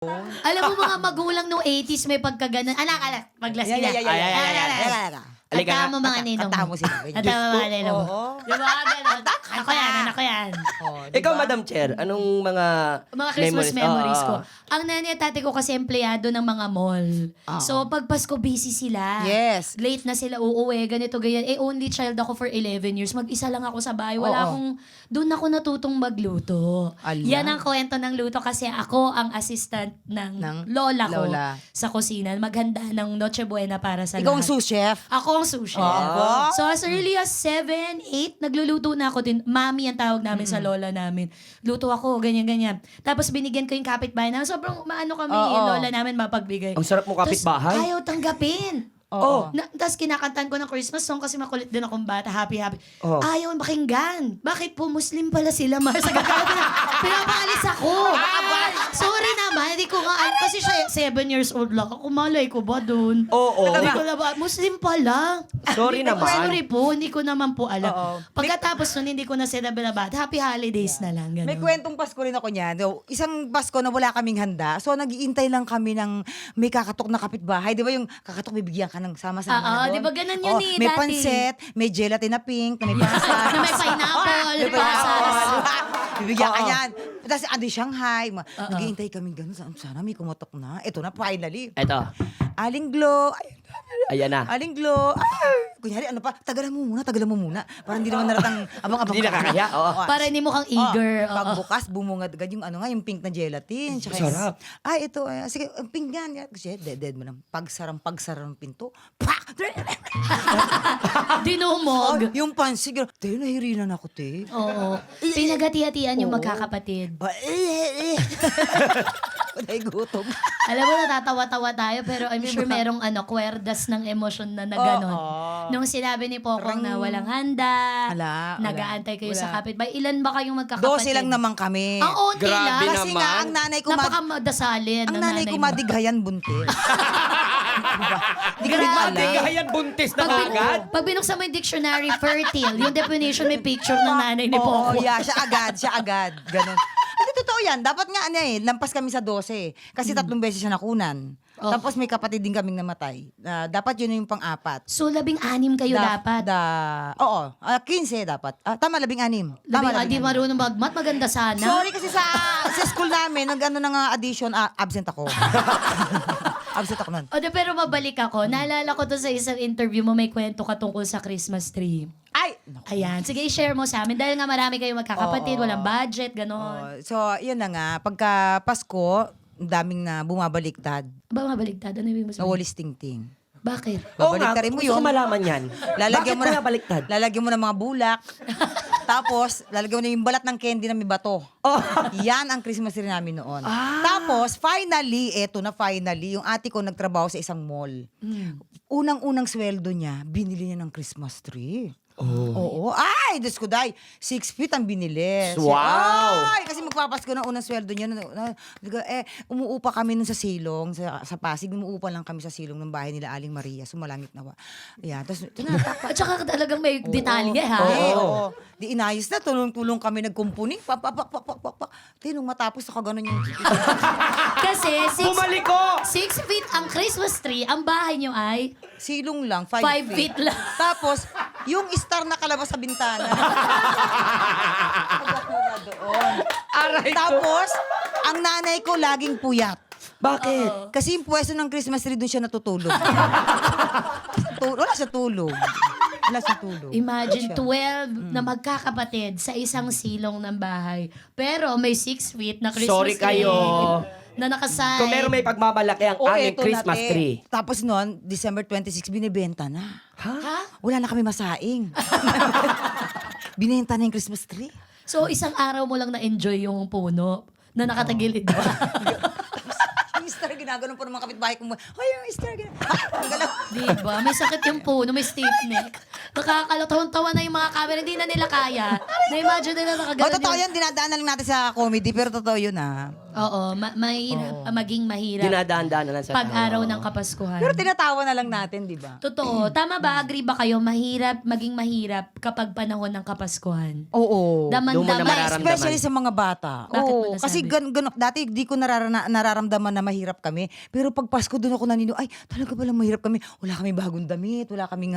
Alam mo mga magulang nung 80s may pagkaganon. Anak, maglas Yan, ka. yan, yan, yan, yan, yan, yan, yan. Halika Kanta nga. mo mga ninong. Kanta mo sila. Kanta mo mga ninong. Oo. Di ba? Ganon. Anak ko yan. Oh, Ikaw, diba? Madam Chair, anong mga Mga Christmas memories ko. Oo. Ang nanay at tatay ko kasi empleyado ng mga mall. Oo. So, pag Pasko, busy sila. Yes. Late na sila uuwi, ganito, ganyan. Only child ako for 11 years. Mag-isa lang ako sa bahay. Wala Oo. akong, doon ako natutong magluto. Ala. Yan ang kwento ng luto kasi ako ang assistant ng lola ko lola. sa kusina. Maghanda ng Noche Buena para sa Ikaw ang lahat. sous chef. Ako ang sous chef. Ah. So as early as 7, 8, nagluluto na ako din. Mami ang tawag namin sa lola namin. Luto ako, ganyan-ganyan. Tapos binigyan ko yung kapitbahay namin. Sobrang maano kami, Oo. lola namin mapagbigay. Ang sarap mo kapitbahay. Tas ayaw tanggapin. Oh. Tapos kinakantan ko ng Christmas song kasi makulit din akong bata. Happy, happy. Oh. Ayaw pakinggan. Bakit po Muslim pala sila? Sa gagawin na. Pinapaalis ako. Sorry naman. Hindi ko nga, kasi siya 7 years old lang. Ako malay ko ba dun? Oo. Hindi ko na ba, Muslim pala. Sorry Hindi ko- naman. Sorry po, hindi ko naman po alam. Oo. Pagkatapos nun, hindi ko na sila binabad. Happy holidays na lang. Ganun. May kwentong Pasko rin ako niyan. Isang Pasko na wala kaming handa. So, nag-iintay lang kami ng may kakatok na kapitbahay. Di ba yung kakatok bibigyan ka ng sama-sama Oo, na doon? di ba ganun yun eh, May dati. pansit, may gelatin na pink, na may pasas. Na may pineapple, May pasas. Bibigyan ka Oo. yan. Tapos ando Shanghai. Nag-iintay kami ganun. Sana may kumatok na. Ito na, finally. Eto. Aling Glo. Ayan na. Aling Glo. Kunyari, ano pa? Tagalan mo muna. Parang hindi naman naratang abang-abang. Hindi nakakaya, oo. Para hindi mukhang eager. Oo. Pagbukas, bumungad agad yung ano nga, yung pink na gelatin. Tsaka Sarap. Ay, ito. Sige, ang pink yan. Kasi dead mo na. Pagsarang ng pinto. Pak! Dinumog. Yung pansi. Te, nahirinan ako, te. Oo. Pinagati-hatian yung Oo. magkakapatid. Patay gutom. Alam mo, natatawa-tawa tayo, pero I'm sure merong kwerdas ng emosyon na gano'n. Oo. Nung sinabi ni Pokong na walang handa, Wala. nag-aantay kayo sa Wala. kapitbahay. Ilan ba kayong magkakapatid? 12 lang naman kami. Ang onti Grabe lang. naman. Kasi nga, ang nanay ko, Napakadasalin ang ng nanay ko mo. madighayan buntis. Hindi ko rin Grabe. alam. Kaya buntis na Pag, agad. pag binuksan mo yung dictionary, fertile, yung definition may picture ng nanay ni Oo, Poco. yeah, siya agad. Ganun. Hindi, totoo yan. Dapat nga, lampas kami sa 12. Kasi 3 beses siya nakunan. Oh. Tapos may kapatid din kaming namatay. Dapat yun yung pang-apat. So, 16 kayo dapat. Oo, 15 dapat. Tama, 16. Tama, Di 16. marunong magmat, maganda sana. Sorry kasi sa school namin, nag-ano na nga addition, absent ako. Absent ako nun. Pero mabalik ako. Naalala ko to sa isang interview mo, may kwento ka tungkol sa Christmas tree. Ay! Ayan. Sige, i-share mo sa amin. Dahil nga marami kayong magkakapatid, Oo. walang budget, gano'n. So, yun na nga. Pagka Pasko, ang daming na bumabaliktad. Ba, mabaligtad? Ano ibig mo Na sabihin? walis tingting. Bakit? Oo nga, Babaliktarin mo gusto ko yun. malaman yan. Lalagyan Bakit mo na, kaya baliktad? lalagyan mo ng mga bulak. Tapos, lalagyan mo na yung balat ng candy na may bato. Yan ang Christmas tree namin noon. Tapos, finally, yung ate ko nagtrabaho sa isang mall. Unang-unang sweldo niya, binili niya ng Christmas tree. Oo. Ay, Diyos ko, day. 6 feet ang binili. Wow! Ay, kasi magpapasko ng unang sweldo niya. Umuupa kami nun sa silong, sa Pasig. Umuupa lang kami sa silong ng bahay nila Aling Maria. Sumalangit na wa. Ayan. Tapos, At saka talagang may detalye, ha? Oo. Di inayos na. Tulong-tulong kami nagkumpuning. Nung matapos, nakaganon yung... Kasi Bumalik ko! 6 feet ang Christmas tree. Ang bahay nyo ay Silong lang, 5 5 feet lang. Tapos, yung star na kalabas sa bintana. doon. Aray ko. Tapos, ang nanay ko laging puyat. Bakit? Kasi yung pwesto ng Christmas tree, doon siya natutulog. Wala sa tulog. Imagine 12 na magkakapatid sa isang silong ng bahay. Pero may 6 feet na Christmas Sorry tree. kayo. Na nakasay. Kung meron may pagmamalaki ang aming eto Christmas na, tree. Tapos noon, December 26, binibenta na. Ha? Wala na kami masaing. Binenta na yung Christmas tree. So, isang araw mo lang na-enjoy yung puno na nakatagilid ba? Yung star, ginaganon po ng mga kapitbahay ko. Hoy, yung star, ginaganon. Diba? May sakit yung puno, may stiff neck. Nakakalataon-tawa na yung mga camera, hindi na nila kaya. Na-imagine nila O, nakaganon totoo yan, dinadaanan lang natin sa comedy, pero totoo yun Oo, maging mahirap. Dinadaan-daan na lang sa Pag-araw ng Kapaskuhan. Pero tinatawa na lang natin, di ba? Totoo. Tama ba? Agree ba kayo? Maging mahirap kapag panahon ng Kapaskuhan. Oo. Doon mo na Daman-daman. mararamdaman. Especially sa mga bata. Bakit mo Oo, nasabi? kasi dati di ko nararamdaman na mahirap kami. Pero pag Pasko doon ako nanino, ay, talaga palang mahirap kami. Wala kami bagong damit, wala kami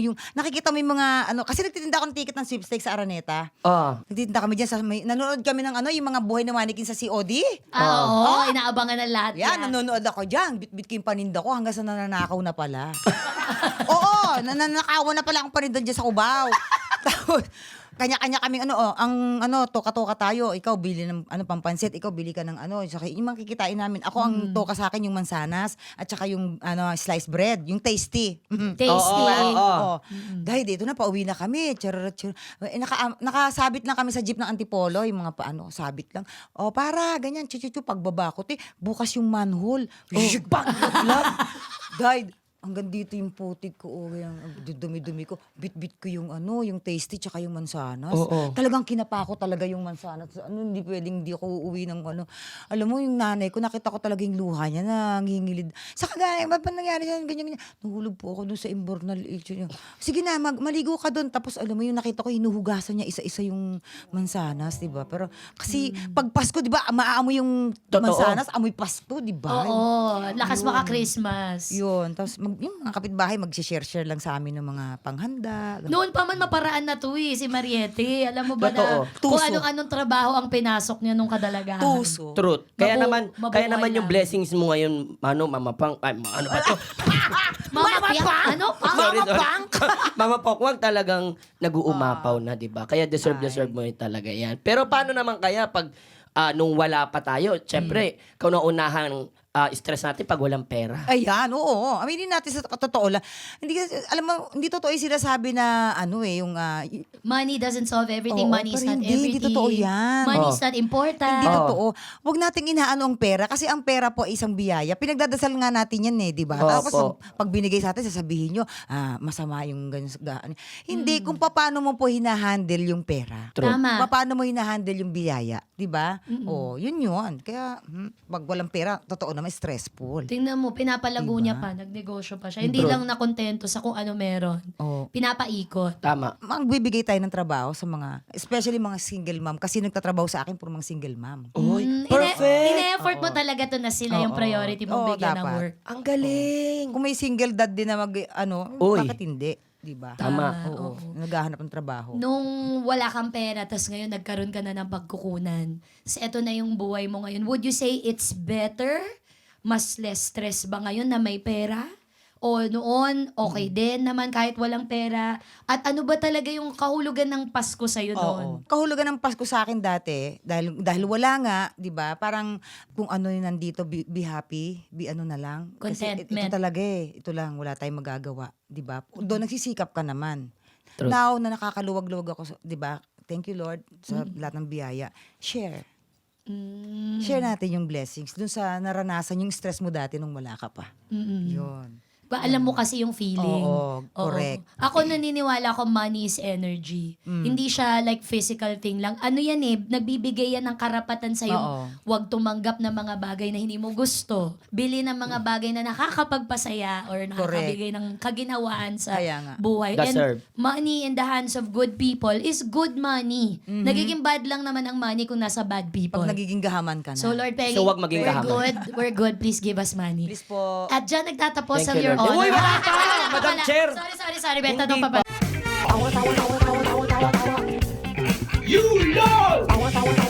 yung, nakikita mo yung mga, kasi nagtitinda ako ng ticket ng sweepstakes sa Araneta. Oh. Nagtitinda kami dyan, nanonood kami ng yung mga buhay na manikin sa COD. Oo, inaabangan ng lahat Yan, nanonood ako dyan. Bit-bit ko yung paninda ko hanggang sa nananakaw na pala. Oo, nananakawan na pala akong paninda dyan sa Cubao. Tapos, kanya-kanya kaming toka-toka tayo. Ikaw bili ng pampansit, ikaw bili ka ng saka yung mga kikitain namin. Ako ang toka sa akin yung mansanas at saka yung sliced bread, yung tasty. Tasty. Oo. Dahil dito na pauwi na kami. Nakasabit lang kami sa jeep ng Antipolo, yung mga sabit lang. Para ganyan, chuchu pagbaba ko, bukas yung manhole. Dahil hanggang dito yung putik ko, yung dumi-dumi ko, bit-bit ko yung yung tasty tsaka yung mansanas. Oo. Talagang kinapa ko talaga yung mansanas. Hindi pwedeng hindi ako uuwi ng Alam mo, yung nanay ko, nakita ko talaga yung luha niya na ngingilid. Saka ganyan, ba nangyari sa ganyan. Nahulog po ako dun sa imbornal issue niya. Sige na, maligo ka dun. Tapos alam mo, yung nakita ko, hinuhugasan niya isa-isa yung mansanas, di ba? Pero kasi pag Pasko, di ba, maaamoy yung Totoo. mansanas, amoy Pasko, di ba? Oo, lakas baka Christmas. Yun. Tapos yung mga kapitbahay, mag-share lang sa amin ng mga panghanda. Noon pa man maparaan na to si Mariette. Alam mo ba Totoo. na kung Tuso. anong trabaho ang pinasok niya nung kadalagahan? Tuso. Truth. Kaya naman Mabuhay yung lang. blessings mo ngayon, Mama Pang, ano ba to? Mama Piang? Ano? Sorry. Mama Pang, wag talagang nag-uumapaw na, di ba? Kaya deserve mo yun talaga yan. Pero paano naman kaya pag nung wala pa tayo, syempre, kauna-unahang stress natin pag walang pera. Ayan, oo. Aminin natin sa totoo lang. Alam mo, hindi totoo yung sinasabi na yung Money doesn't solve everything. Oo, Money is pero not hindi everything. totoo yan. Money Oo. is not important. hindi totoo. Huwag nating inaano ang pera kasi ang pera po ay isang biyaya. Pinagdadasal nga natin yan di ba? Opo. Tapos pag binigay sa atin, sasabihin nyo, masama yung ganyan. Hindi, kung paano mo po hinahandle yung pera. True. Tama. Paano mo hinahandle yung biyaya, di ba? Yun. Kaya pag walang pera, totoo naman stressful. Tingnan mo, pinapalago Diba? niya pa, nagnegosyo pa siya. Hindi lang nakontento sa kung ano meron. Oo. Pinapaikot. Tama. Magbibigay tayo ng trabaho sa mga, especially mga single mom. Kasi nagtatrabaho sa akin puro mga single mom. Uy, perfect. Ine-effort mo talaga to na sila yung priority mo Oo, bigyan ng dapat. work. Ang galing. Kung may single dad din na Uy. bakit hindi? Di ba? Tama. Oo. Naghahanap ng trabaho. Nung wala kang pera, tas ngayon nagkaroon ka na ng pagkukunan. So, eto na yung buhay mo ngayon. Would you say it's better? Mas less stress ba ngayon na may pera? O noon, okay din naman kahit walang pera? At ano ba talaga yung kahulugan ng Pasko sa'yo noon? Oo. Kahulugan ng Pasko sa akin dati, dahil wala nga, di ba? Parang kung ano yung nandito, be happy, be na lang. Kasi Contentment. ito talaga ito lang, wala tayong magagawa, di ba? Doon nagsisikap ka naman. True. Now na nakakaluwag-luwag ako, di ba? Thank you Lord sa lahat ng biyaya. Share. Share natin yung blessings dun sa naranasan yung stress mo dati nung wala ka pa. Yun. Ba, alam mo kasi yung feeling. Oo, correct. Ako naniniwala ko money is energy. Hindi siya like physical thing lang. Ano yan nagbibigay yan ng karapatan sa'yo. Oo. Huwag tumanggap ng mga bagay na hindi mo gusto. Bili ng mga bagay na nakakapagpasaya or nakakabigay ng kaginhawaan sa Kaya nga. buhay. Deserve. And money in the hands of good people is good money. Nagiging bad lang naman ang money kung nasa bad people. Pag nagiging gahaman ka na. So Lord Peggy, So, wag maging we're kahaman. good. We're good. Please give us money. Please po. At dyan nagtatapos Thank ang you, your Lord. honor. Uy, wala pa! Wala pa Madam pala. Chair. Sorry. May tanong pa ba? You know!